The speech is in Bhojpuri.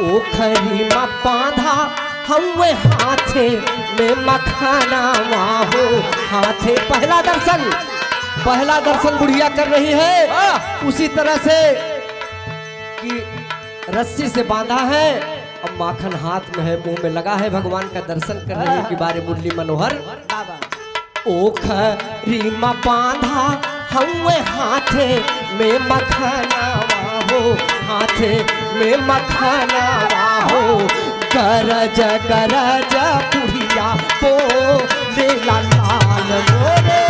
ओखरी में बांधा हवे हाथे में मखाना हो। हाथे पहला दर्शन बुढ़िया कर रही है उसी तरह से कि रस्सी से बांधा है, अब माखन हाथ में है, मुंह में लगा है, भगवान का दर्शन कर रही है कि बारे मुरली मनोहर। ओखरी में बांधा हवे हाथे में मखाना हो। हाथे में मखाना हो। गरज गरज बुढ़िया बोले लाल मोरे